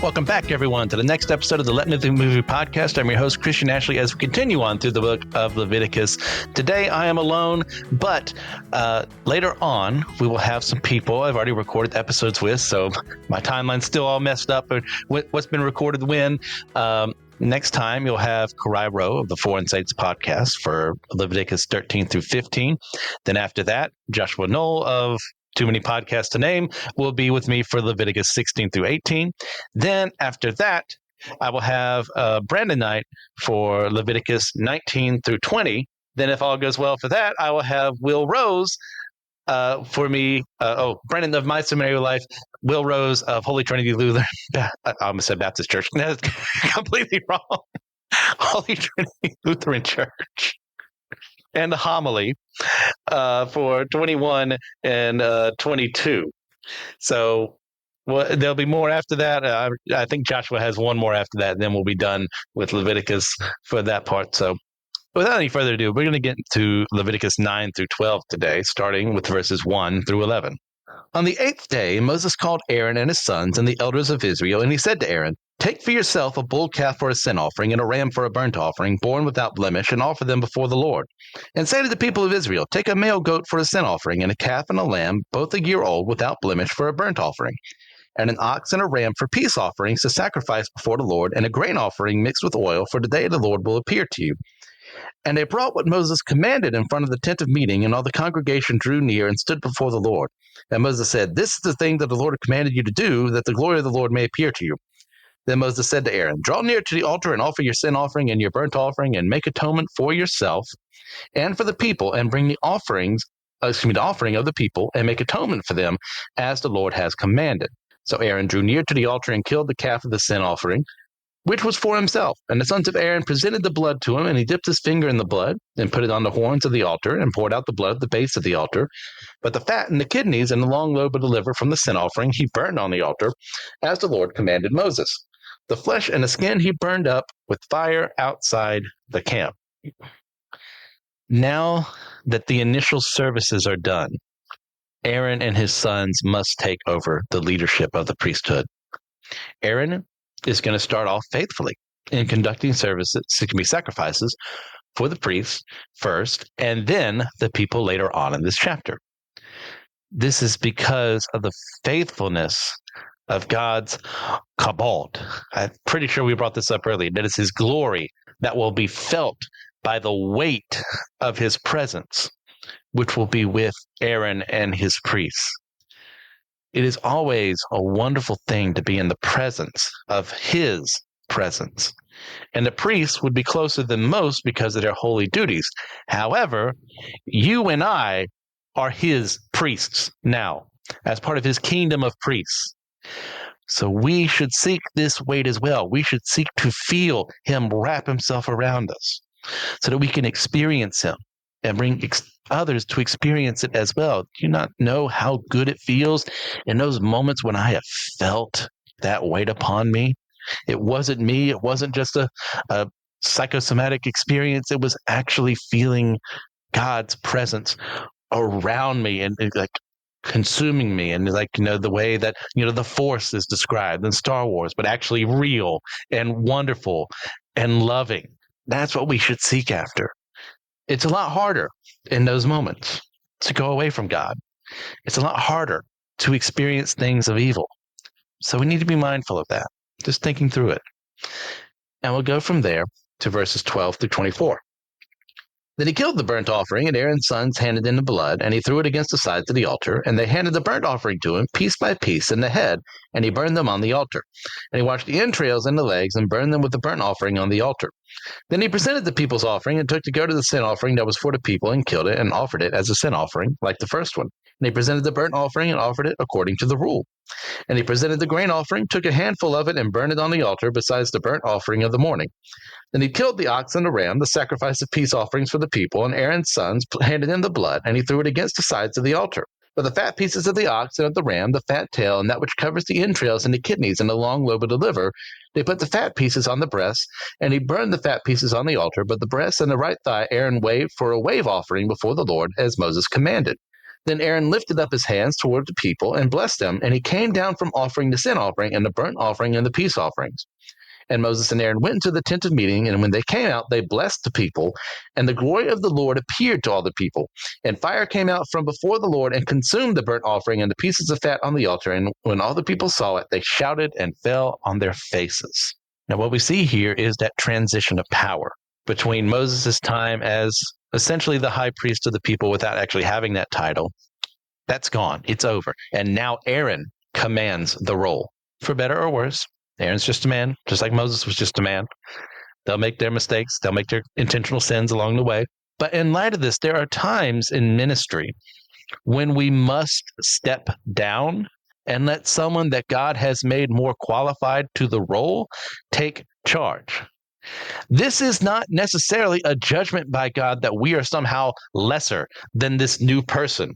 Welcome back, everyone, to the next episode of the Let Me The Movie podcast. I'm your host, Christian Ashley, as we continue on through the book of Leviticus. Today, I am alone, but later on, we will have some people I've already recorded episodes with, so my timeline's still all messed up, but what's been recorded when. Next time, you'll have Karai Rowe of the Four Insights podcast for Leviticus 13 through 15. Then after that, Joshua Knoll of Too Many Podcasts to Name will be with me for Leviticus 16 through 18. Then after that, I will have Brandon Knight for Leviticus 19 through 20. Then if all goes well for that, I will have Will Rose for me. Brandon of My Seminary Life, Will Rose of Holy Trinity Lutheran. I almost said Baptist Church. That's completely wrong. Holy Trinity Lutheran Church. And the homily for 21 and 22. So there'll be more after that. I think Joshua has one more after that, and then we'll be done with Leviticus for that part. So without any further ado, we're going to get into Leviticus 9 through 12 today, starting with verses 1 through 11. On the 8th day, Moses called Aaron and his sons and the elders of Israel, and he said to Aaron, "Take for yourself a bull calf for a sin offering and a ram for a burnt offering, born without blemish, and offer them before the Lord. And say to the people of Israel, take a male goat for a sin offering, and a calf and a lamb, both a year old, without blemish, for a burnt offering, and an ox and a ram for peace offerings to sacrifice before the Lord, and a grain offering mixed with oil, for today the Lord will appear to you." And they brought what Moses commanded in front of the tent of meeting, and all the congregation drew near and stood before the Lord. And Moses said, "This is the thing that the Lord commanded you to do, that the glory of the Lord may appear to you." Then Moses said to Aaron, "Draw near to the altar and offer your sin offering and your burnt offering, and make atonement for yourself and for the people, and bring the offering of the people, and make atonement for them, as the Lord has commanded." So Aaron drew near to the altar and killed the calf of the sin offering, which was for himself. And the sons of Aaron presented the blood to him, and he dipped his finger in the blood, and put it on the horns of the altar, and poured out the blood at the base of the altar. But the fat and the kidneys and the long lobe of the liver from the sin offering he burned on the altar, as the Lord commanded Moses. The flesh and the skin he burned up with fire outside the camp. Now that the initial services are done, Aaron and his sons must take over the leadership of the priesthood. Aaron is going to start off faithfully in conducting sacrifices for the priests first, and then the people later on in this chapter. This is because of the faithfulness of God's kabod. I'm pretty sure we brought this up earlier. That is his glory that will be felt by the weight of his presence, which will be with Aaron and his priests. It is always a wonderful thing to be in the presence of his presence. And the priests would be closer than most because of their holy duties. However, you and I are his priests now, as part of his kingdom of priests. So we should seek this weight as well. We should seek to feel him wrap himself around us so that we can experience him and bring others to experience it as well. Do you not know how good it feels in those moments when I have felt that weight upon me? It wasn't me. It wasn't just a psychosomatic experience. It was actually feeling God's presence around me and like consuming me, and like, the way that, the Force is described in Star Wars, but actually real and wonderful and loving. That's what we should seek after. It's a lot harder in those moments to go away from God. It's a lot harder to experience things of evil. So we need to be mindful of that, just thinking through it. And we'll go from there to verses 12 through 24. Then he killed the burnt offering, and Aaron's sons handed in the blood, and he threw it against the sides of the altar, and they handed the burnt offering to him, piece by piece, in the head, and he burned them on the altar. And he washed the entrails and the legs, and burned them with the burnt offering on the altar. Then he presented the people's offering, and took the goat of the sin offering that was for the people, and killed it, and offered it as a sin offering, like the first one. And he presented the burnt offering, and offered it according to the rule. And he presented the grain offering, took a handful of it, and burned it on the altar, besides the burnt offering of the morning. Then he killed the ox and the ram, the sacrifice of peace offerings for the people, and Aaron's sons handed in the blood, and he threw it against the sides of the altar. But the fat pieces of the ox and of the ram, the fat tail, and that which covers the entrails and the kidneys and the long lobe of the liver, they put the fat pieces on the breasts, and he burned the fat pieces on the altar. But the breasts and the right thigh Aaron waved for a wave offering before the Lord, as Moses commanded. Then Aaron lifted up his hands toward the people and blessed them, and he came down from offering the sin offering and the burnt offering and the peace offerings. And Moses and Aaron went into the tent of meeting, and when they came out, they blessed the people, and the glory of the Lord appeared to all the people. And fire came out from before the Lord and consumed the burnt offering and the pieces of fat on the altar. And when all the people saw it, they shouted and fell on their faces. Now, what we see here is that transition of power between Moses' time as essentially the high priest of the people without actually having that title. That's gone. It's over. And now Aaron commands the role, for better or worse. Aaron's just a man, just like Moses was just a man. They'll make their mistakes. They'll make their intentional sins along the way. But in light of this, there are times in ministry when we must step down and let someone that God has made more qualified to the role take charge. This is not necessarily a judgment by God that we are somehow lesser than this new person,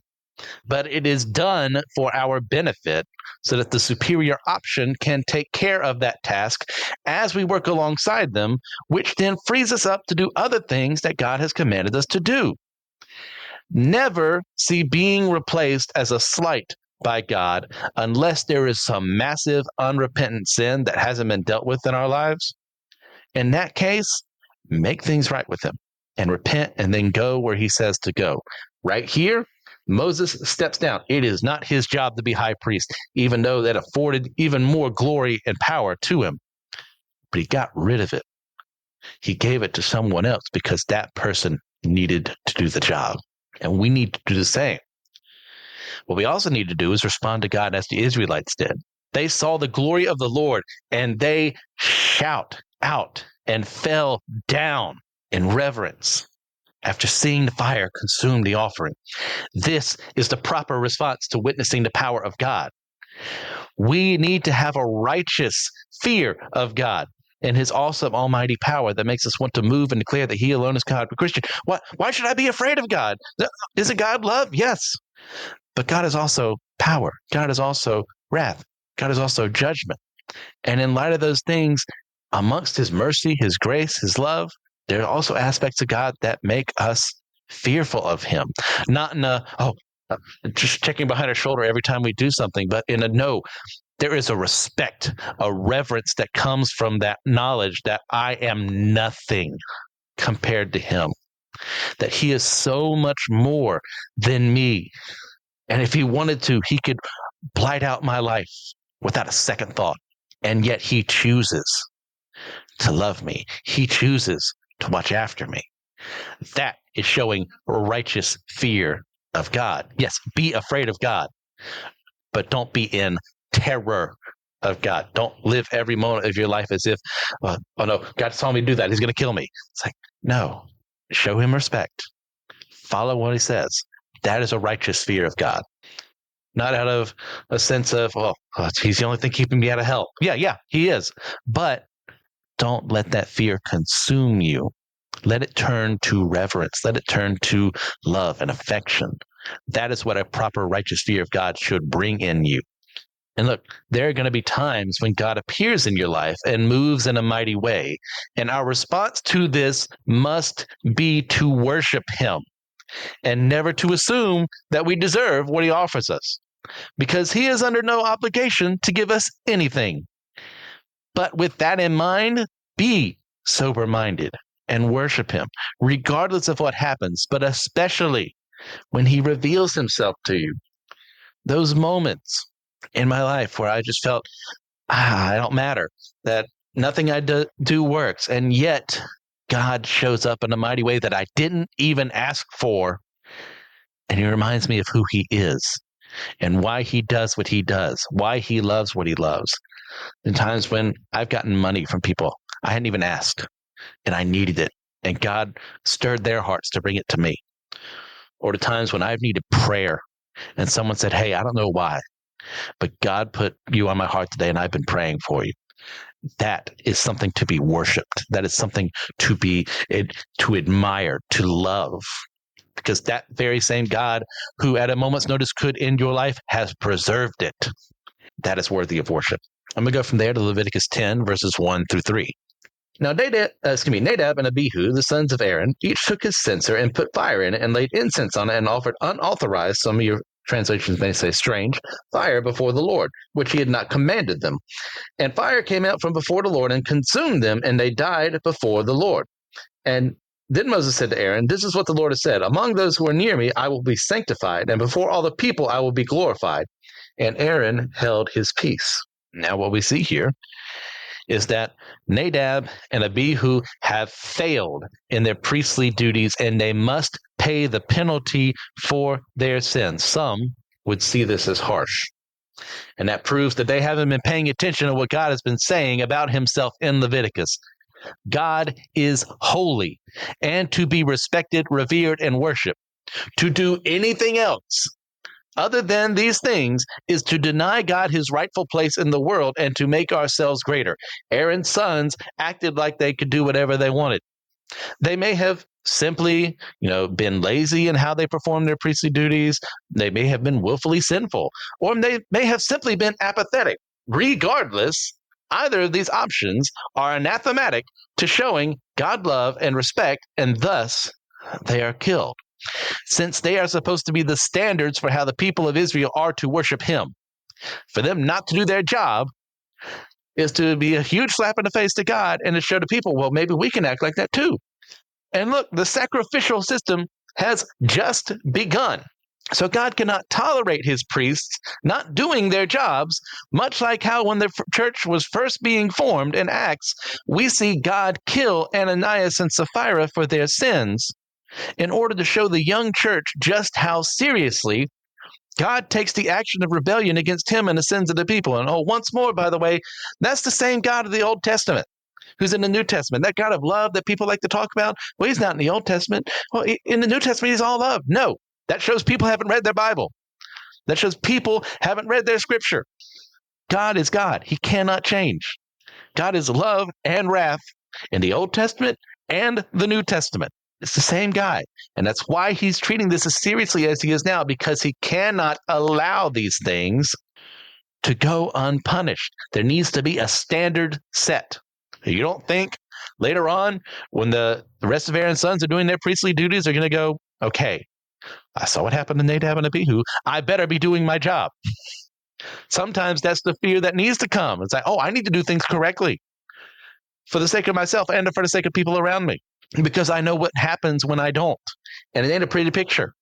but it is done for our benefit so that the superior option can take care of that task as we work alongside them, which then frees us up to do other things that God has commanded us to do. Never see being replaced as a slight by God unless there is some massive unrepentant sin that hasn't been dealt with in our lives. In that case, make things right with him and repent and then go where he says to go. Right here, Moses steps down. It is not his job to be high priest, even though that afforded even more glory and power to him. But he got rid of it. He gave it to someone else because that person needed to do the job. And we need to do the same. What we also need to do is respond to God as the Israelites did. They saw the glory of the Lord and they shout out and fell down in reverence after seeing the fire consume the offering. This is the proper response to witnessing the power of God. We need to have a righteous fear of God and his awesome almighty power that makes us want to move and declare that he alone is God. But Christian, why should I be afraid of God? Isn't God love? Yes. But God is also power. God is also wrath. God is also judgment. And in light of those things, amongst his mercy, his grace, his love, there are also aspects of God that make us fearful of him. Not in just checking behind our shoulder every time we do something, but in a no, there is a respect, a reverence that comes from that knowledge that I am nothing compared to him, that he is so much more than me. And if he wanted to, he could blight out my life without a second thought. And yet he chooses to love me. He chooses to watch after me. That is showing righteous fear of God. Yes, be afraid of God, but don't be in terror of God. Don't live every moment of your life as if, oh no, God told me to do that. He's going to kill me. It's like, no, show him respect. Follow what he says. That is a righteous fear of God. Not out of a sense of, he's the only thing keeping me out of hell. Yeah, he is. But don't let that fear consume you. Let it turn to reverence. Let it turn to love and affection. That is what a proper righteous fear of God should bring in you. And look, there are going to be times when God appears in your life and moves in a mighty way. And our response to this must be to worship him and never to assume that we deserve what he offers us, because he is under no obligation to give us anything. But with that in mind, be sober-minded and worship him, regardless of what happens, but especially when he reveals himself to you. Those moments in my life where I just felt, I don't matter, that nothing I do works, and yet God shows up in a mighty way that I didn't even ask for, and he reminds me of who he is and why he does what he does, why he loves what he loves. In times when I've gotten money from people I hadn't even asked, and I needed it, and God stirred their hearts to bring it to me. Or the times when I've needed prayer, and someone said, hey, I don't know why, but God put you on my heart today, and I've been praying for you. That is something to be worshipped. That is something to admire, to love. Because that very same God who at a moment's notice could end your life has preserved it. That is worthy of worship. I'm going to go from there to Leviticus 10, verses 1 through 3. Now Nadab and Abihu, the sons of Aaron, each took his censer and put fire in it and laid incense on it and offered unauthorized, some of your translations may say strange, fire before the Lord, which he had not commanded them. And fire came out from before the Lord and consumed them, and they died before the Lord. And then Moses said to Aaron, "This is what the Lord has said. Among those who are near me, I will be sanctified, and before all the people, I will be glorified." And Aaron held his peace. Now, what we see here is that Nadab and Abihu have failed in their priestly duties, and they must pay the penalty for their sins. Some would see this as harsh. And that proves that they haven't been paying attention to what God has been saying about himself in Leviticus. God is holy and to be respected, revered, and worshiped. To do anything else other than these things is to deny God his rightful place in the world and to make ourselves greater. Aaron's sons acted like they could do whatever they wanted. They may have simply, been lazy in how they performed their priestly duties. They may have been willfully sinful, or they may have simply been apathetic. Regardless, either of these options are anathematic to showing God love and respect, and thus they are killed, since they are supposed to be the standards for how the people of Israel are to worship him. For them not to do their job is to be a huge slap in the face to God and to show the people, well, maybe we can act like that too. And look, the sacrificial system has just begun. So God cannot tolerate his priests not doing their jobs, much like how when the church was first being formed in Acts, we see God kill Ananias and Sapphira for their sins in order to show the young church just how seriously God takes the action of rebellion against him and the sins of the people. And once more, by the way, that's the same God of the Old Testament who's in the New Testament. That God of love that people like to talk about, well, he's not in the Old Testament. Well, in the New Testament, he's all love. No, that shows people haven't read their Bible. That shows people haven't read their scripture. God is God. He cannot change. God is love and wrath in the Old Testament and the New Testament. It's the same guy. And that's why he's treating this as seriously as he is now, because he cannot allow these things to go unpunished. There needs to be a standard set. You don't think later on, when the rest of Aaron's sons are doing their priestly duties, they're going to go, okay, I saw what happened to Nadab and Abihu. I better be doing my job. Sometimes that's the fear that needs to come. It's like, I need to do things correctly for the sake of myself and for the sake of people around me, because I know what happens when I don't. And it ain't a pretty picture.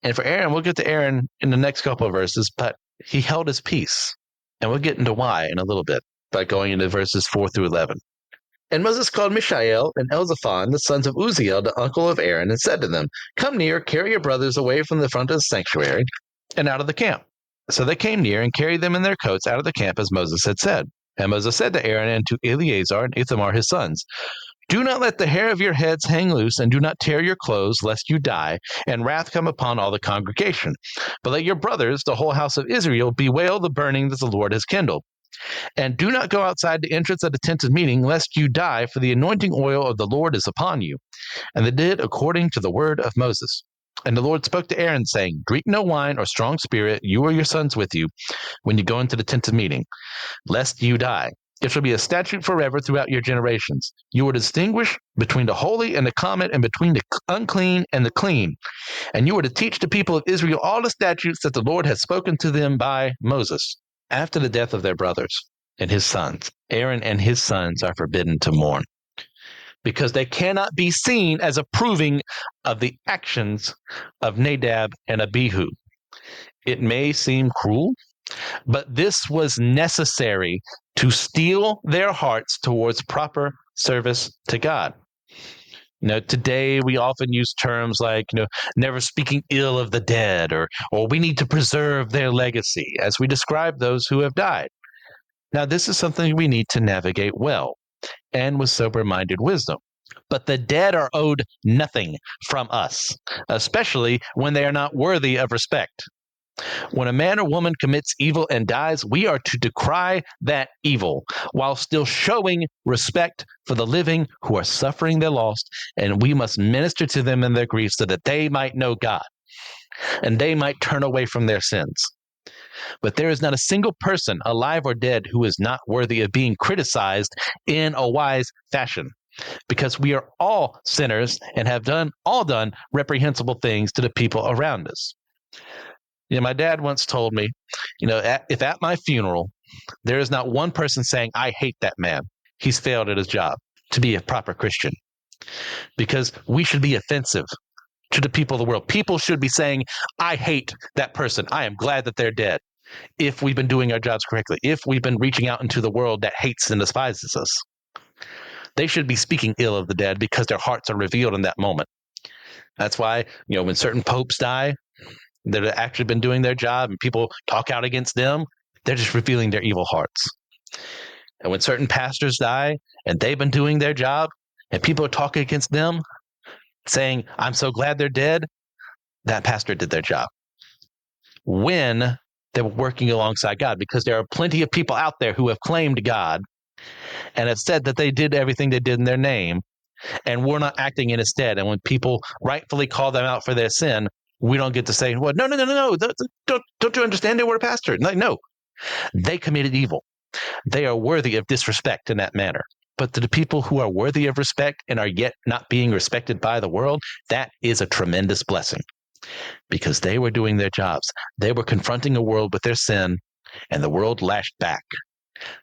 And for Aaron, we'll get to Aaron in the next couple of verses, but he held his peace. And we'll get into why in a little bit by going into verses 4 through 11. And Moses called Mishael and Elzaphan, the sons of Uzziel, the uncle of Aaron, and said to them, "Come near, carry your brothers away from the front of the sanctuary and out of the camp." So they came near and carried them in their coats out of the camp as Moses had said. And Moses said to Aaron and to Eleazar and Ithamar his sons, "Do not let the hair of your heads hang loose, and do not tear your clothes, lest you die, and wrath come upon all the congregation. But let your brothers, the whole house of Israel, bewail the burning that the Lord has kindled. And do not go outside the entrance of the tent of meeting, lest you die, for the anointing oil of the Lord is upon you." And they did according to the word of Moses. And the Lord spoke to Aaron, saying, "Drink no wine or strong spirit, you or your sons with you, when you go into the tent of meeting, lest you die. It shall be a statute forever throughout your generations. You will distinguish between the holy and the common, and between the unclean and the clean. And you are to teach the people of Israel all the statutes that the Lord has spoken to them by Moses." After the death of their brothers and his sons, Aaron and his sons are forbidden to mourn, because they cannot be seen as approving of the actions of Nadab and Abihu. It may seem cruel, but this was necessary to steel their hearts towards proper service to God. Today we often use terms like, never speaking ill of the dead, or we need to preserve their legacy as we describe those who have died. Now, this is something we need to navigate well and with sober-minded wisdom. But the dead are owed nothing from us, especially when they are not worthy of respect. When a man or woman commits evil and dies, we are to decry that evil while still showing respect for the living who are suffering their loss, and we must minister to them in their grief so that they might know God and they might turn away from their sins. But there is not a single person, alive or dead, who is not worthy of being criticized in a wise fashion, because we are all sinners and have all done reprehensible things to the people around us. My dad once told me, if at my funeral, there is not one person saying, I hate that man, he's failed at his job to be a proper Christian, because we should be offensive to the people of the world. People should be saying, I hate that person. I am glad that they're dead. If we've been doing our jobs correctly, if we've been reaching out into the world that hates and despises us, they should be speaking ill of the dead because their hearts are revealed in that moment. That's why, when certain popes die that have actually been doing their job and people talk out against them, they're just revealing their evil hearts. And when certain pastors die and they've been doing their job and people are talking against them, saying, I'm so glad they're dead, that pastor did their job. When they were working alongside God, because there are plenty of people out there who have claimed God and have said that they did everything they did in their name, and we're not acting in his stead. And when people rightfully call them out for their sin, we don't get to say, well, no. Don't you understand? They were a pastor. No, they committed evil. They are worthy of disrespect in that manner. But to the people who are worthy of respect and are yet not being respected by the world, that is a tremendous blessing, because they were doing their jobs. They were confronting a world with their sin, and the world lashed back.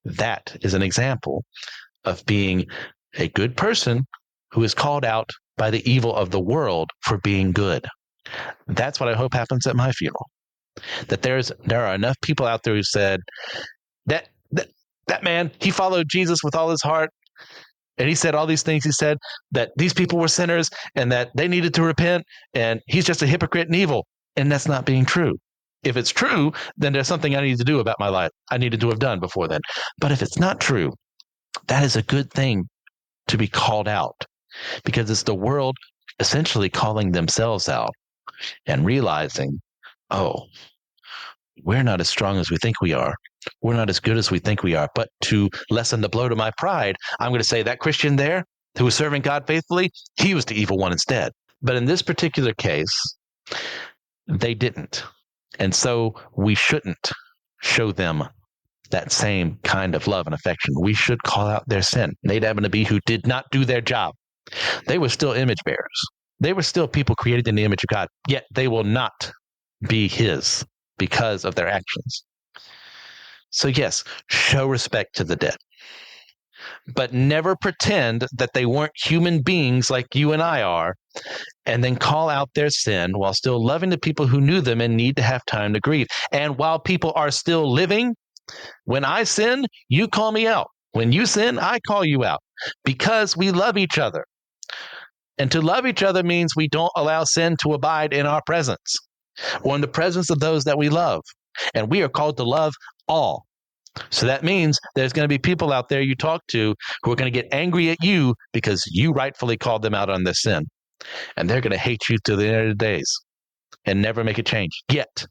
That is an example of being a good person who is called out by the evil of the world for being good. That's what I hope happens at my funeral. That there are enough people out there who said that man, he followed Jesus with all his heart, and he said all these things. He said that these people were sinners and that they needed to repent, and he's just a hypocrite and evil. And that's not being true. If it's true, then there's something I need to do about my life. I needed to have done before then. But if it's not true, that is a good thing to be called out, because it's the world essentially calling themselves out and realizing, oh, we're not as strong as we think we are. We're not as good as we think we are. But to lessen the blow to my pride, I'm going to say that Christian there who was serving God faithfully, he was the evil one instead. But in this particular case, they didn't. And so we shouldn't show them that same kind of love and affection. We should call out their sin. Nadab and Abihu did not do their job. They were still image bearers. They were still people created in the image of God, yet they will not be his because of their actions. So yes, show respect to the dead, but never pretend that they weren't human beings like you and I are, and then call out their sin while still loving the people who knew them and need to have time to grieve. And while people are still living, when I sin, you call me out. When you sin, I call you out, because we love each other. And to love each other means we don't allow sin to abide in our presence or in the presence of those that we love. And we are called to love all. So that means there's going to be people out there you talk to who are going to get angry at you because you rightfully called them out on their sin. And they're going to hate you to the end of the days and never make a change. Yet,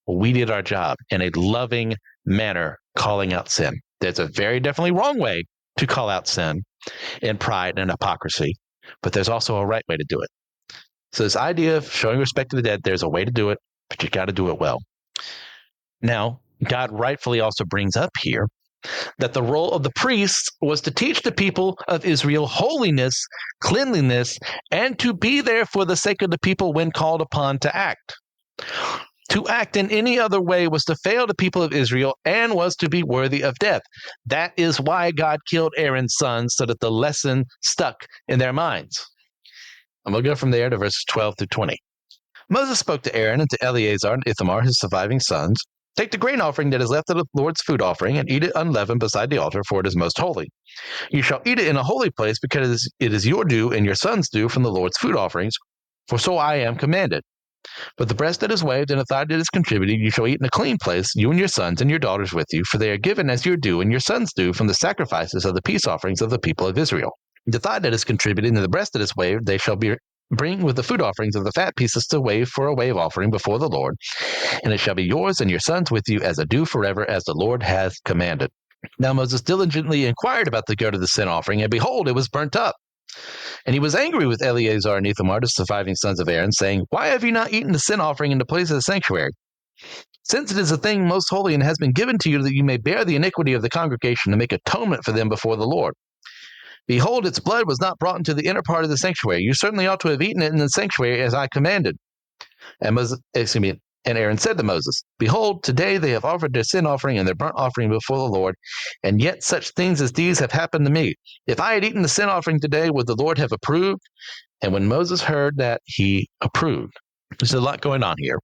we did our job in a loving manner, calling out sin. There's a very definitely wrong way to call out sin in pride and hypocrisy, but there's also a right way to do it. So this idea of showing respect to the dead, there's a way to do it, but you got to do it well. Now, God rightfully also brings up here that the role of the priests was to teach the people of Israel holiness, cleanliness, and to be there for the sake of the people when called upon to act. To act in any other way was to fail the people of Israel and was to be worthy of death. That is why God killed Aaron's sons, so that the lesson stuck in their minds. I'm going to go from there to verses 12 through 20. Moses spoke to Aaron and to Eleazar and Ithamar, his surviving sons. Take the grain offering that is left of the Lord's food offering and eat it unleavened beside the altar, for it is most holy. You shall eat it in a holy place, because it is your due and your son's due from the Lord's food offerings, for so I am commanded. But the breast that is waved and the thigh that is contributed, you shall eat in a clean place, you and your sons and your daughters with you, for they are given as your due and your sons' due from the sacrifices of the peace offerings of the people of Israel. The thigh that is contributed and the breast that is waved, they shall bring with the food offerings of the fat pieces to wave for a wave offering before the Lord, and it shall be yours and your sons with you as a due forever, as the Lord hath commanded. Now Moses diligently inquired about the goat of the sin offering, and behold, it was burnt up. And he was angry with Eleazar and Ithamar, the surviving sons of Aaron, saying, Why have you not eaten the sin offering in the place of the sanctuary? Since it is a thing most holy and has been given to you that you may bear the iniquity of the congregation and make atonement for them before the Lord. Behold, its blood was not brought into the inner part of the sanctuary. You certainly ought to have eaten it in the sanctuary as I commanded. And Aaron said to Moses, Behold, today they have offered their sin offering and their burnt offering before the Lord, and yet such things as these have happened to me. If I had eaten the sin offering today, would the Lord have approved? And when Moses heard that, he approved. There's a lot going on here.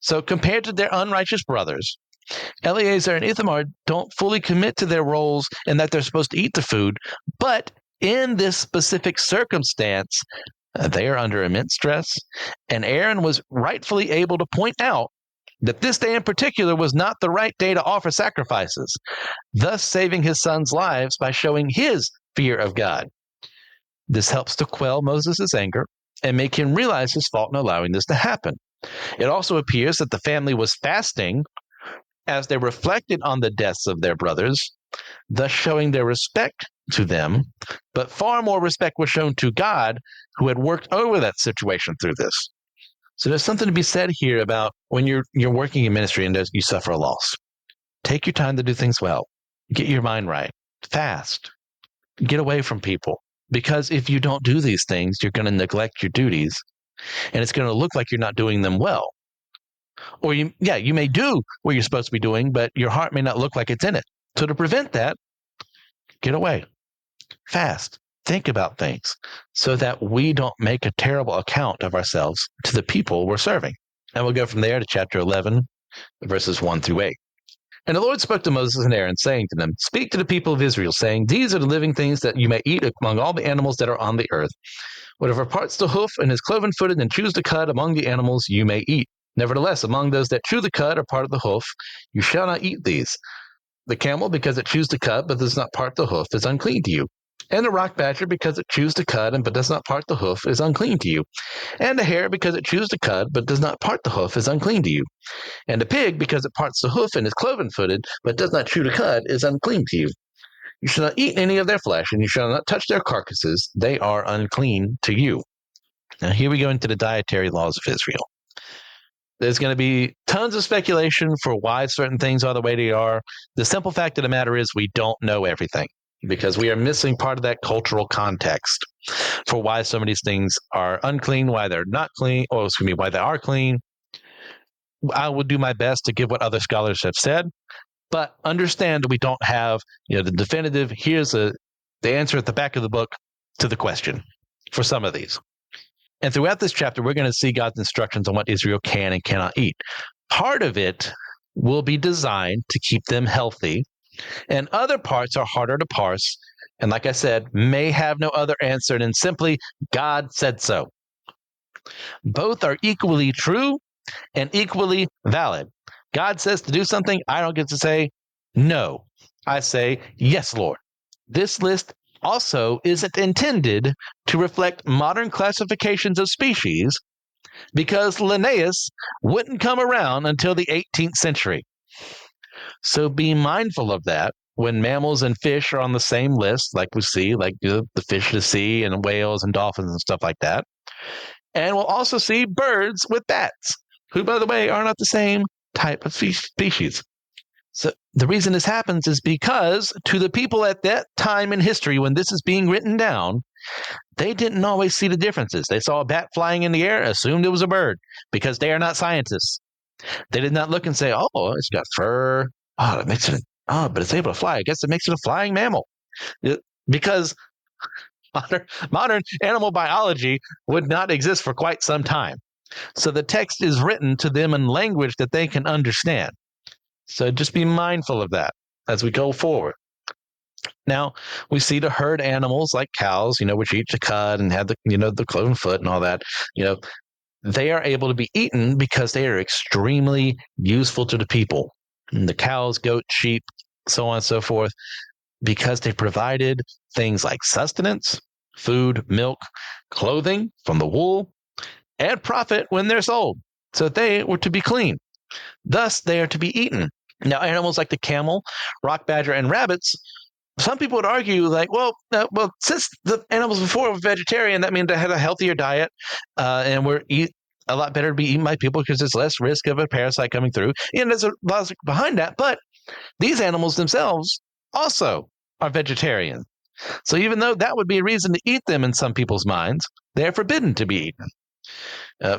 So compared to their unrighteous brothers, Eleazar and Ithamar don't fully commit to their roles and that they're supposed to eat the food, but in this specific circumstance, they are under immense stress, and Aaron was rightfully able to point out that this day in particular was not the right day to offer sacrifices, thus saving his sons' lives by showing his fear of God. This helps to quell Moses' anger and make him realize his fault in allowing this to happen. It also appears that the family was fasting as they reflected on the deaths of their brothers, thus showing their respect to them, but far more respect was shown to God, who had worked over that situation through this. So there's something to be said here about when you're working in ministry and you suffer a loss. Take your time to do things well. Get your mind right. Fast. Get away from people. Because if you don't do these things, you're going to neglect your duties, and it's going to look like you're not doing them well. Or you may do what you're supposed to be doing, but your heart may not look like it's in it. So to prevent that, get away. Fast. Think about things so that we don't make a terrible account of ourselves to the people we're serving. And we'll go from there to chapter 11, verses 1 through 8. And the Lord spoke to Moses and Aaron, saying to them, Speak to the people of Israel, saying, These are the living things that you may eat among all the animals that are on the earth. Whatever parts the hoof and is cloven-footed and chews the cud among the animals, you may eat. Nevertheless, among those that chew the cud or part of the hoof, you shall not eat these. The camel, because it chews the cud but does not part the hoof, is unclean to you. And the rock badger, because it chews the cud but does not part the hoof, is unclean to you. And the hare, because it chews the cud but does not part the hoof, is unclean to you. And the pig, because it parts the hoof and is cloven-footed but does not chew the cud, is unclean to you. You shall not eat any of their flesh, and you shall not touch their carcasses. They are unclean to you. Now here we go into the dietary laws of Israel. There's going to be tons of speculation for why certain things are the way they are. The simple fact of the matter is we don't know everything because we are missing part of that cultural context for why some of these things are unclean, why they're not clean, why they are clean. I will do my best to give what other scholars have said, but understand we don't have the definitive, here's the answer at the back of the book to the question for some of these. And throughout this chapter, we're going to see God's instructions on what Israel can and cannot eat. Part of it will be designed to keep them healthy, and other parts are harder to parse, and like I said, may have no other answer than simply, God said so. Both are equally true and equally valid. God says to do something, I don't get to say no. I say, yes, Lord. This list also isn't intended to reflect modern classifications of species because Linnaeus wouldn't come around until the 18th century. So be mindful of that when mammals and fish are on the same list, like we see, like the fish of the sea and whales and dolphins and stuff like that. And we'll also see birds with bats, who, by the way, are not the same type of species. So the reason this happens is because to the people at that time in history when this is being written down, they didn't always see the differences. They saw a bat flying in the air, assumed it was a bird, because they are not scientists. They did not look and say, oh, it's got fur. Oh, that makes it, but it's able to fly. I guess it makes it a flying mammal. Because modern animal biology would not exist for quite some time. So the text is written to them in language that they can understand. So just be mindful of that as we go forward. Now, we see the herd animals like cows, which eat the cud and have the cloven foot and all that, they are able to be eaten because they are extremely useful to the people. And the cows, goats, sheep, so on and so forth, because they provided things like sustenance, food, milk, clothing from the wool, and profit when they're sold. So they were to be clean. Thus, they are to be eaten. Now, animals like the camel, rock badger, and rabbits, some people would argue since the animals before were vegetarian, that means they had a healthier diet and were a lot better to be eaten by people because there's less risk of a parasite coming through. And there's a logic behind that. But these animals themselves also are vegetarian. So even though that would be a reason to eat them in some people's minds, they're forbidden to be eaten.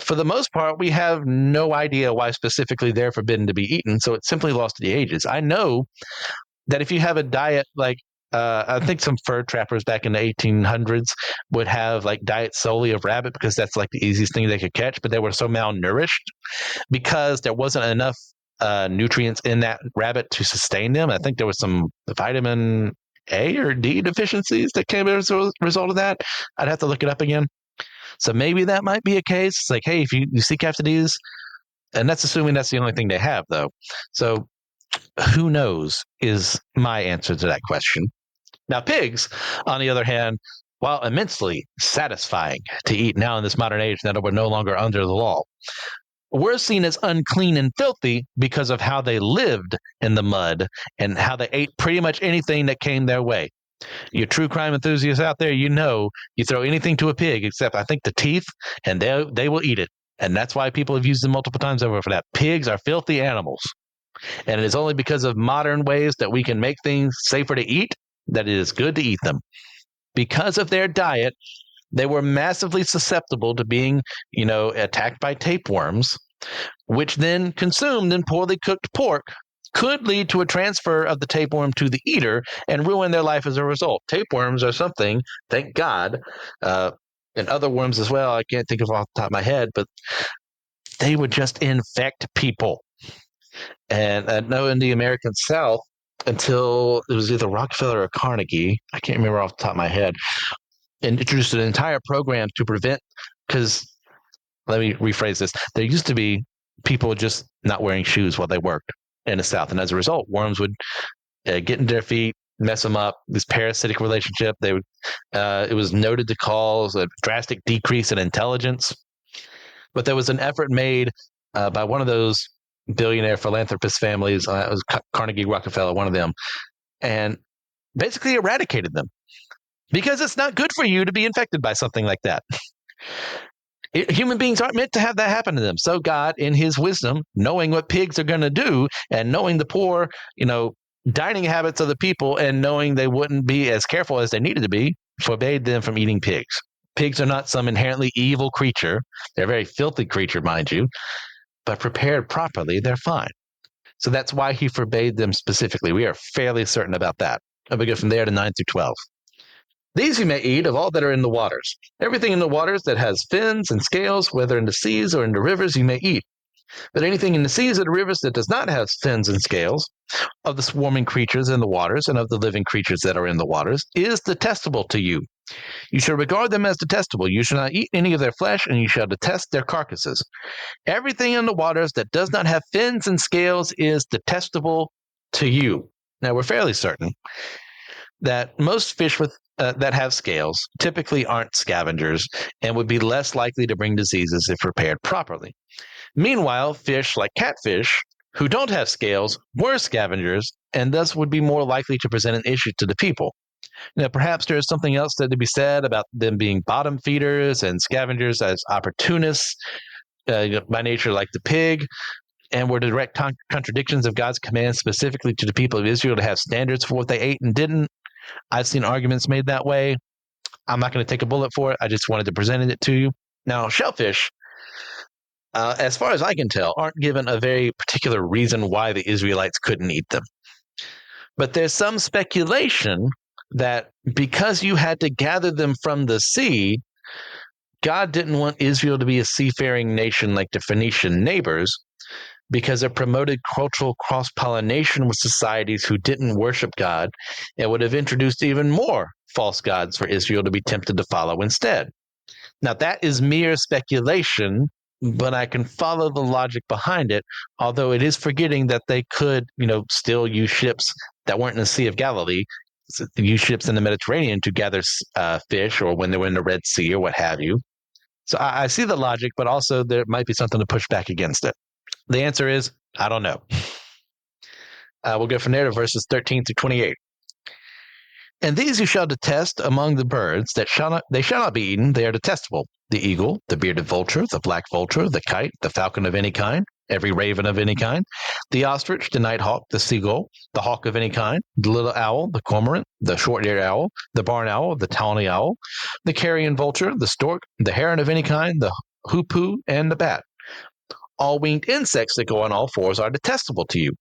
For the most part, we have no idea why specifically they're forbidden to be eaten. So it's simply lost to the ages. I know that if you have a diet like I think some fur trappers back in the 1800s would have like diet solely of rabbit because that's like the easiest thing they could catch, but they were so malnourished because there wasn't enough nutrients in that rabbit to sustain them. I think there was some vitamin A or D deficiencies that came as a result of that. I'd have to look it up again. So maybe that might be a case. It's like, hey, if you seek after these, and that's assuming that's the only thing they have, though. So who knows is my answer to that question. Now, pigs, on the other hand, while immensely satisfying to eat now in this modern age that we're no longer under the law, were seen as unclean and filthy because of how they lived in the mud and how they ate pretty much anything that came their way. You true crime enthusiasts out there, you know, you throw anything to a pig except I think the teeth, and they will eat it. And that's why people have used them multiple times over for that. Pigs are filthy animals. And it is only because of modern ways that we can make things safer to eat that it is good to eat them. Because of their diet, they were massively susceptible to being, attacked by tapeworms, which then consumed in poorly cooked pork could lead to a transfer of the tapeworm to the eater and ruin their life as a result. Tapeworms are something, thank God, and other worms as well, I can't think of off the top of my head, but they would just infect people. And I know in the American South, until it was either Rockefeller or Carnegie, I can't remember off the top of my head, introduced an entire program to prevent, because let me rephrase this. There used to be people just not wearing shoes while they worked in the South. And as a result, worms would get into their feet, mess them up, this parasitic relationship. It was noted to cause a drastic decrease in intelligence. But there was an effort made by one of those billionaire philanthropist families. It was Carnegie Rockefeller, one of them, and basically eradicated them because it's not good for you to be infected by something like that. Human beings aren't meant to have that happen to them. So God, in his wisdom, knowing what pigs are going to do and knowing the poor, dining habits of the people and knowing they wouldn't be as careful as they needed to be, forbade them from eating pigs. Pigs are not some inherently evil creature. They're a very filthy creature, mind you, but prepared properly, they're fine. So that's why he forbade them specifically. We are fairly certain about that. And we go from there to 9 through 12. These you may eat of all that are in the waters. Everything in the waters that has fins and scales, whether in the seas or in the rivers, you may eat. But anything in the seas or the rivers that does not have fins and scales, of the swarming creatures in the waters and of the living creatures that are in the waters, is detestable to you. You shall regard them as detestable. You shall not eat any of their flesh, and you shall detest their carcasses. Everything in the waters that does not have fins and scales is detestable to you. Now, we're fairly certain that most fish that have scales typically aren't scavengers and would be less likely to bring diseases if prepared properly. Meanwhile, fish like catfish, who don't have scales, were scavengers and thus would be more likely to present an issue to the people. Now, perhaps there is something else that to be said about them being bottom feeders and scavengers as opportunists by nature, like the pig, and were direct contradictions of God's command specifically to the people of Israel to have standards for what they ate and didn't. I've seen arguments made that way. I'm not going to take a bullet for it. I just wanted to present it to you. Now, shellfish, as far as I can tell, aren't given a very particular reason why the Israelites couldn't eat them. But there's some speculation that because you had to gather them from the sea, God didn't want Israel to be a seafaring nation like the Phoenician neighbors, because it promoted cultural cross-pollination with societies who didn't worship God and would have introduced even more false gods for Israel to be tempted to follow instead. Now, that is mere speculation, but I can follow the logic behind it, although it is forgetting that they could, still use ships that weren't in the Sea of Galilee, use ships in the Mediterranean to gather fish, or when they were in the Red Sea or what have you. So I see the logic, but also there might be something to push back against it. The answer is, I don't know. We'll go from there to verses 13 through 28. And these you shall detest among the birds, they shall not be eaten, they are detestable. The eagle, the bearded vulture, the black vulture, the kite, the falcon of any kind, every raven of any kind, the ostrich, the nighthawk, the seagull, the hawk of any kind, the little owl, the cormorant, the short-eared owl, the barn owl, the tawny owl, the carrion vulture, the stork, the heron of any kind, the hoopoe, and the bat. All winged insects that go on all fours are detestable to you.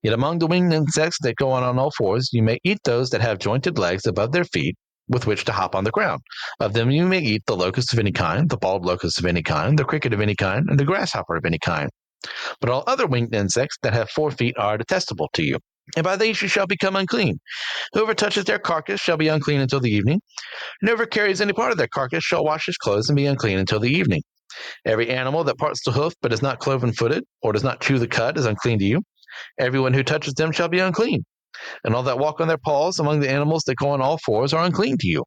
Yet among the winged insects that go on all fours, you may eat those that have jointed legs above their feet with which to hop on the ground. Of them you may eat the locust of any kind, the bald locust of any kind, the cricket of any kind, and the grasshopper of any kind. But all other winged insects that have 4 feet are detestable to you. And by these you shall become unclean. Whoever touches their carcass shall be unclean until the evening. And whoever carries any part of their carcass shall wash his clothes and be unclean until the evening. Every animal that parts the hoof but is not cloven-footed, or does not chew the cud, is unclean to you. Everyone who touches them shall be unclean. And all that walk on their paws among the animals that go on all fours are unclean to you.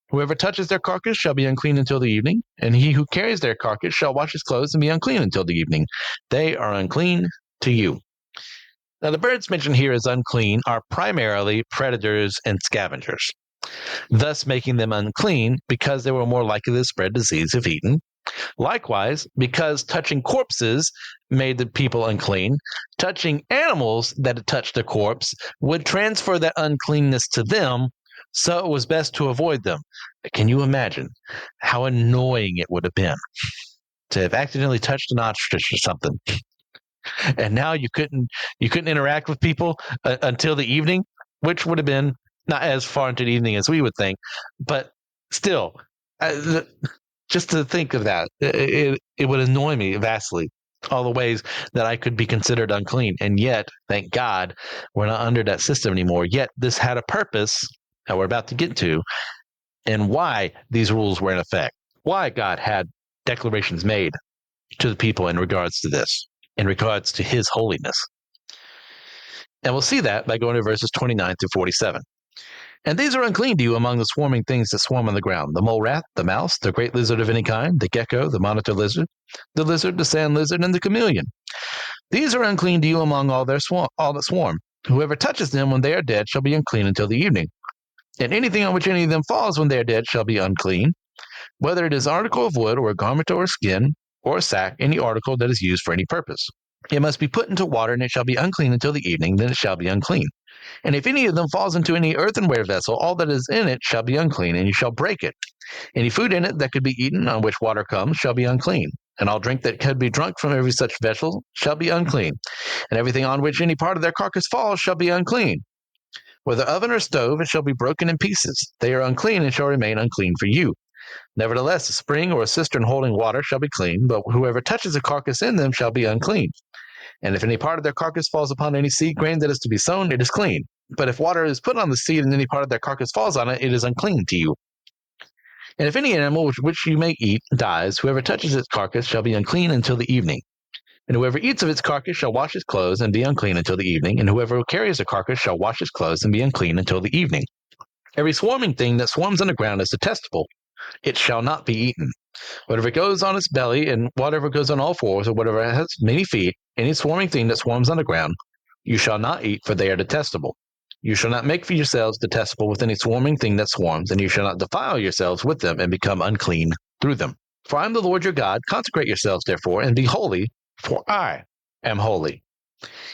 Whoever touches their carcass shall be unclean until the evening, and he who carries their carcass shall wash his clothes and be unclean until the evening. They are unclean to you. Now, the birds mentioned here as unclean are primarily predators and scavengers, thus making them unclean because they were more likely to spread disease if eaten. Likewise, because touching corpses made the people unclean, touching animals that had touched the corpse would transfer that uncleanness to them, so it was best to avoid them. Can you imagine how annoying it would have been to have accidentally touched an ostrich or something, and now you couldn't interact with people until the evening, which would have been not as far into the evening as we would think, but still. Just to think of that, it would annoy me vastly, all the ways that I could be considered unclean. And yet, thank God, we're not under that system anymore. Yet this had a purpose that we're about to get to, and why these rules were in effect, why God had declarations made to the people in regards to this, in regards to his holiness. And we'll see that by going to verses 29 through 47. And these are unclean to you among the swarming things that swarm on the ground: the mole rat, the mouse, the great lizard of any kind, the gecko, the monitor lizard, the sand lizard, and the chameleon. These are unclean to you among all that swarm. Whoever touches them when they are dead shall be unclean until the evening. And anything on which any of them falls when they are dead shall be unclean, whether it is an article of wood, or a garment, or a skin, or a sack, any article that is used for any purpose. It must be put into water, and it shall be unclean until the evening, then it shall be unclean. And if any of them falls into any earthenware vessel, all that is in it shall be unclean, and you shall break it. Any food in it that could be eaten, on which water comes, shall be unclean. And all drink that could be drunk from every such vessel shall be unclean. And everything on which any part of their carcass falls shall be unclean. Whether oven or stove, it shall be broken in pieces. They are unclean and shall remain unclean for you. Nevertheless, a spring or a cistern holding water shall be clean, but whoever touches a carcass in them shall be unclean. And if any part of their carcass falls upon any seed grain that is to be sown, it is clean. But if water is put on the seed and any part of their carcass falls on it, it is unclean to you. And if any animal which you may eat dies, whoever touches its carcass shall be unclean until the evening. And whoever eats of its carcass shall wash his clothes and be unclean until the evening. And whoever carries a carcass shall wash his clothes and be unclean until the evening. Every swarming thing that swarms on the ground is detestable. It shall not be eaten. Whatever goes on its belly, and whatever goes on all fours, or whatever has many feet, any swarming thing that swarms on the ground, you shall not eat, for they are detestable. You shall not make for yourselves detestable with any swarming thing that swarms, and you shall not defile yourselves with them and become unclean through them. For I am the Lord your God. Consecrate yourselves, therefore, and be holy, for I am holy.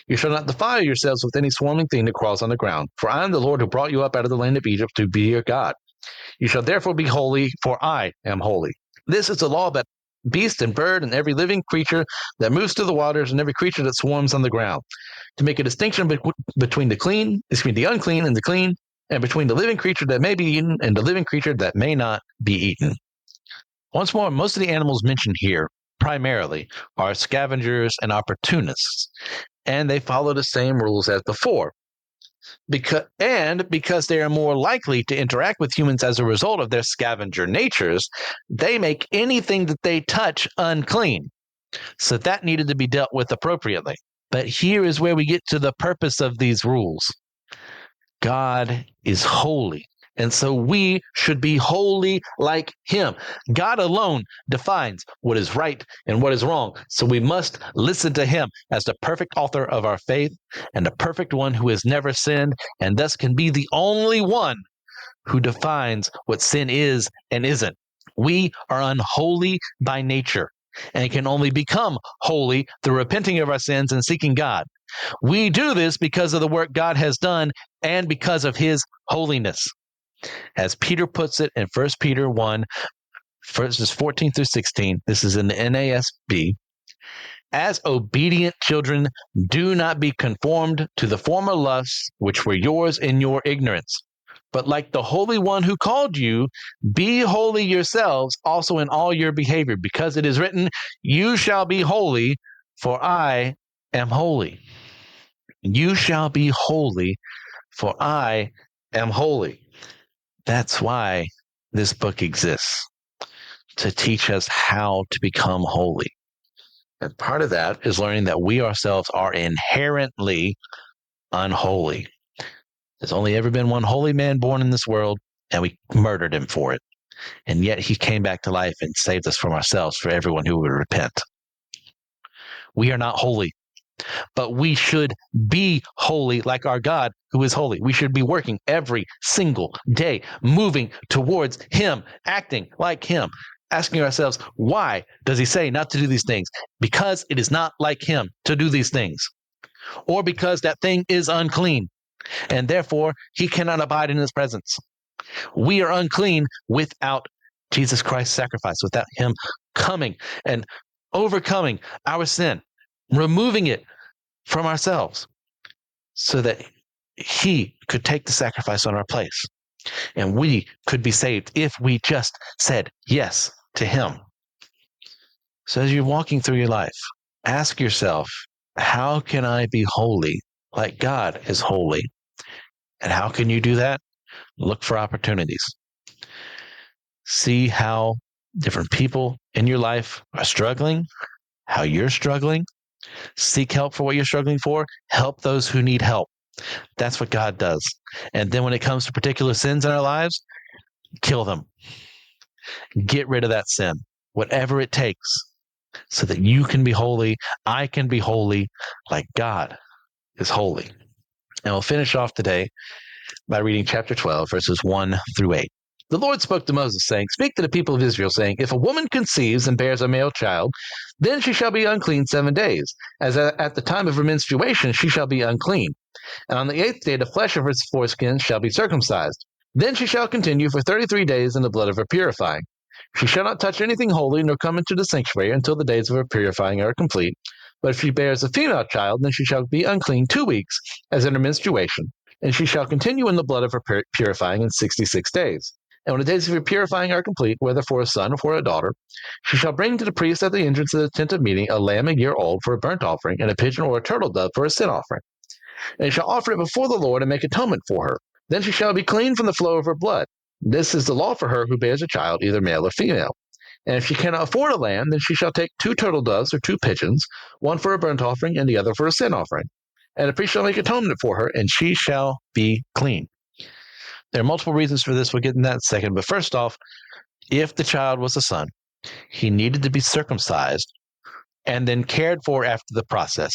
You shall not defile yourselves with any swarming thing that crawls on the ground, for I am the Lord who brought you up out of the land of Egypt to be your God. You shall therefore be holy, for I am holy. This is the law about beast and bird and every living creature that moves through the waters and every creature that swarms on the ground, to make a distinction between the unclean and the clean, and between the living creature that may be eaten and the living creature that may not be eaten. Once more, most of the animals mentioned here primarily are scavengers and opportunists, and they follow the same rules as before. Because they are more likely to interact with humans as a result of their scavenger natures, they make anything that they touch unclean. So that needed to be dealt with appropriately. But here is where we get to the purpose of these rules. God is holy, and so we should be holy like him. God alone defines what is right and what is wrong, so we must listen to him as the perfect author of our faith and the perfect one who has never sinned, and thus can be the only one who defines what sin is and isn't. We are unholy by nature and can only become holy through repenting of our sins and seeking God. We do this because of the work God has done and because of his holiness. As Peter puts it in 1 Peter 1, verses 14 through 16, this is in the NASB. As obedient children, do not be conformed to the former lusts which were yours in your ignorance. But like the Holy One who called you, be holy yourselves also in all your behavior, because it is written, you shall be holy, for I am holy. You shall be holy, for I am holy. That's why this book exists, to teach us how to become holy. And part of that is learning that we ourselves are inherently unholy. There's only ever been one holy man born in this world, and we murdered him for it. And yet he came back to life and saved us from ourselves for everyone who would repent. We are not holy, but we should be holy like our God who is holy. We should be working every single day, moving towards him, acting like him, asking ourselves, why does he say not to do these things? Because it is not like him to do these things, or because that thing is unclean, and therefore he cannot abide in his presence. We are unclean without Jesus Christ's sacrifice, without him coming and overcoming our sin, removing it from ourselves so that he could take the sacrifice on our place. And we could be saved if we just said yes to him. So as you're walking through your life, ask yourself, how can I be holy like God is holy? And how can you do that? Look for opportunities. See how different people in your life are struggling, how you're struggling. Seek help for what you're struggling for. Help those who need help. That's what God does. And then when it comes to particular sins in our lives, kill them. Get rid of that sin, whatever it takes, so that you can be holy, I can be holy, like God is holy. And we'll finish off today by reading chapter 12, verses 1 through 8. The Lord spoke to Moses, saying, speak to the people of Israel, saying, if a woman conceives and bears a male child, then she shall be unclean 7 days. As at the time of her menstruation, she shall be unclean. And on the 8th day, the flesh of her foreskin shall be circumcised. Then she shall continue for 33 days in the blood of her purifying. She shall not touch anything holy, nor come into the sanctuary until the days of her purifying are complete. But if she bears a female child, then she shall be unclean 2 weeks, as in her menstruation. And she shall continue in the blood of her purifying in 66 days. And when the days of her purifying are complete, whether for a son or for a daughter, she shall bring to the priest at the entrance of the tent of meeting a lamb a year old for a burnt offering, and a pigeon or a turtle dove for a sin offering. And he shall offer it before the Lord and make atonement for her. Then she shall be clean from the flow of her blood. This is the law for her who bears a child, either male or female. And if she cannot afford a lamb, then she shall take 2 turtle doves or 2 pigeons, one for a burnt offering and the other for a sin offering. And the priest shall make atonement for her, and she shall be clean. There are multiple reasons for this. We'll get in that in a second. But first off, if the child was a son, he needed to be circumcised and then cared for after the process.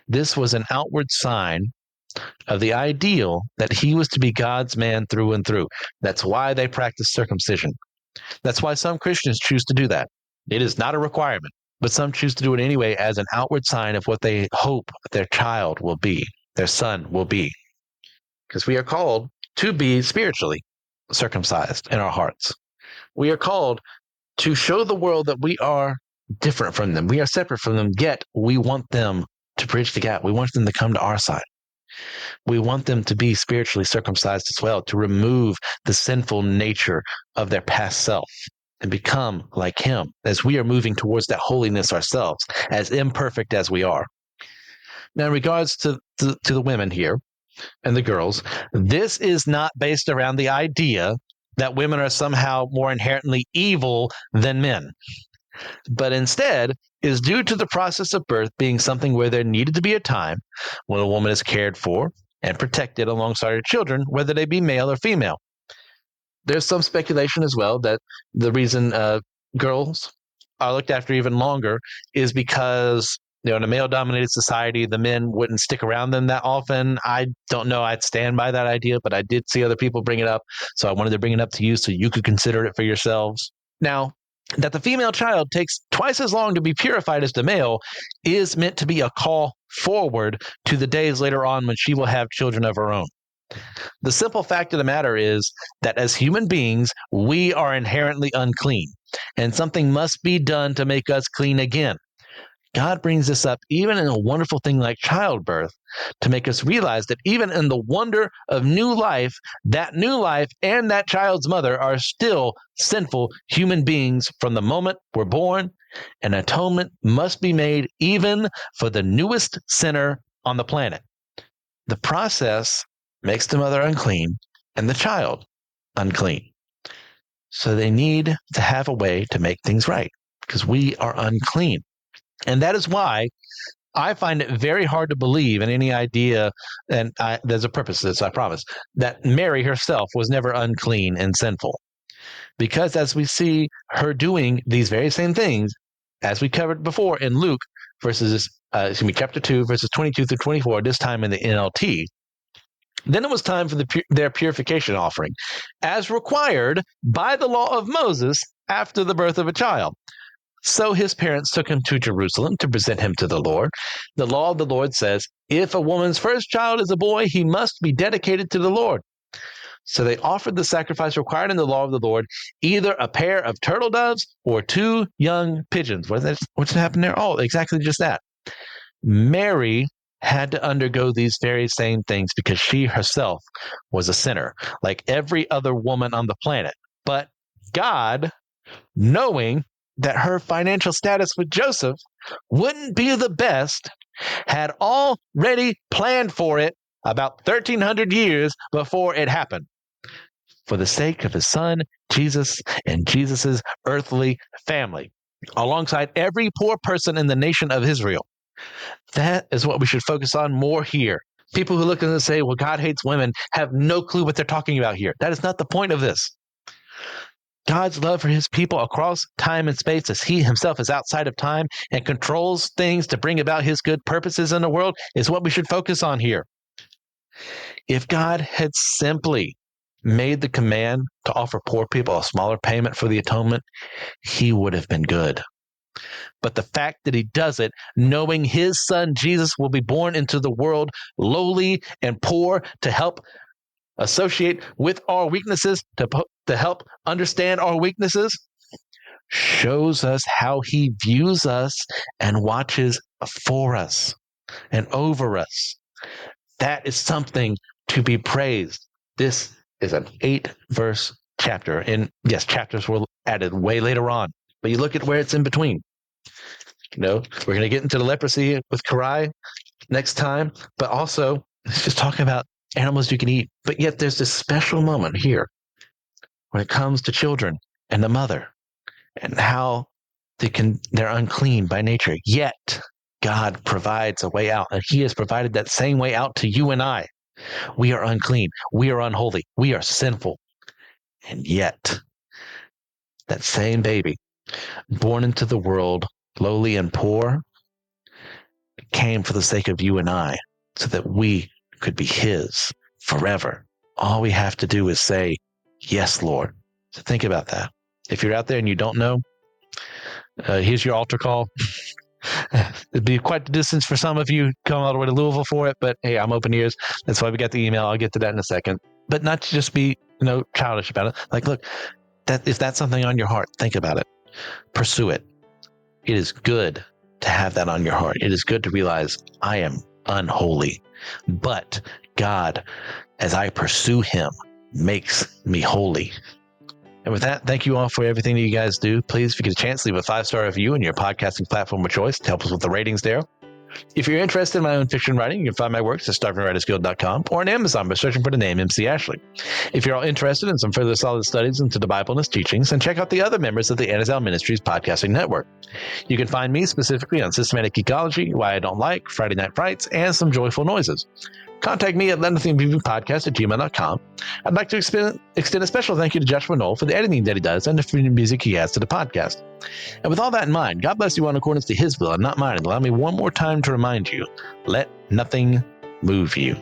This was an outward sign of the ideal that he was to be God's man through and through. That's why they practice circumcision. That's why some Christians choose to do that. It is not a requirement, but some choose to do it anyway as an outward sign of what they hope their child will be, their son will be. Because we are called to be spiritually circumcised in our hearts. We are called to show the world that we are different from them. We are separate from them, yet we want them to bridge the gap. We want them to come to our side. We want them to be spiritually circumcised as well, to remove the sinful nature of their past self and become like him as we are moving towards that holiness ourselves, as imperfect as we are. Now, in regards to the women here and the girls, this is not based around the idea that women are somehow more inherently evil than men, but instead is due to the process of birth being something where there needed to be a time when a woman is cared for and protected alongside her children, whether they be male or female. There's some speculation as well that the reason girls are looked after even longer is because in a male-dominated society, the men wouldn't stick around them that often. I don't know I'd stand by that idea, but I did see other people bring it up, so I wanted to bring it up to you so you could consider it for yourselves. Now, that the female child takes twice as long to be purified as the male is meant to be a call forward to the days later on when she will have children of her own. The simple fact of the matter is that as human beings, we are inherently unclean, and something must be done to make us clean again. God brings this up even in a wonderful thing like childbirth to make us realize that even in the wonder of new life and that child's mother are still sinful human beings from the moment we're born, and atonement must be made even for the newest sinner on the planet. The process makes the mother unclean and the child unclean. So they need to have a way to make things right because we are unclean. And that is why I find it very hard to believe in any idea, and there's a purpose to this, I promise, that Mary herself was never unclean and sinful. Because as we see her doing these very same things, as we covered before in Luke, chapter 2, verses 22 through 24, this time in the NLT, then it was time for their purification offering, as required by the law of Moses after the birth of a child. So his parents took him to Jerusalem to present him to the Lord. The law of the Lord says, if a woman's first child is a boy, he must be dedicated to the Lord. So they offered the sacrifice required in the law of the Lord, either a pair of turtle doves or 2 young pigeons. What's happened there? Oh, exactly just that. Mary had to undergo these very same things because she herself was a sinner, like every other woman on the planet. But God, knowing that her financial status with Joseph wouldn't be the best, had already planned for it about 1,300 years before it happened, for the sake of his son, Jesus, and Jesus's earthly family, alongside every poor person in the nation of Israel. That is what we should focus on more here. People who look and say, well, God hates women, have no clue what they're talking about here. That is not the point of this. God's love for his people across time and space, as he himself is outside of time and controls things to bring about his good purposes in the world, is what we should focus on here. If God had simply made the command to offer poor people a smaller payment for the atonement, he would have been good. But the fact that he does it, knowing his son Jesus will be born into the world lowly and poor to help associate with our weaknesses, to help understand our weaknesses, shows us how he views us and watches for us and over us. That is something to be praised. This is an 8-verse chapter. And yes, chapters were added way later on, but you look at where it's in between. We're going to get into the leprosy with Karai next time, but also it's just talking about animals you can eat. But yet there's this special moment here when it comes to children and the mother and how they're unclean by nature. Yet God provides a way out, and he has provided that same way out to you and I. We are unclean. We are unholy. We are sinful. And yet that same baby born into the world lowly and poor came for the sake of you and I, so that we could be his forever. All we have to do is say, yes, Lord. So think about that. If you're out there and you don't know, here's your altar call. It'd be quite the distance for some of you coming all the way to Louisville for it, but hey, I'm open ears. That's why we got the email. I'll get to that in a second. But not to just be, childish about it. Like, look, if that's something on your heart, think about it. Pursue it. It is good to have that on your heart. It is good to realize I am unholy, but God, as I pursue him, makes me holy. And with that, thank you all for everything that you guys do. Please, if you get a chance, leave a 5-star review in your podcasting platform of choice to help us with the ratings there. If you're interested in my own fiction writing, you can find my works at starvingwritersguild.com or on Amazon by searching for the name MC Ashley. If you're all interested in some further solid studies into the Bible and its teachings, then check out the other members of the Anazal Ministries podcasting network. You can find me specifically on Systematic Ecology, Why I Don't Like, Friday Night Frights, and Some Joyful Noises. Contact me at letnothingbeviewpodcast@gmail.com. I'd like to extend a special thank you to Joshua Knoll for the editing that he does and the free music he adds to the podcast. And with all that in mind, God bless you in accordance to his will and not mine. And allow me one more time to remind you, let nothing move you.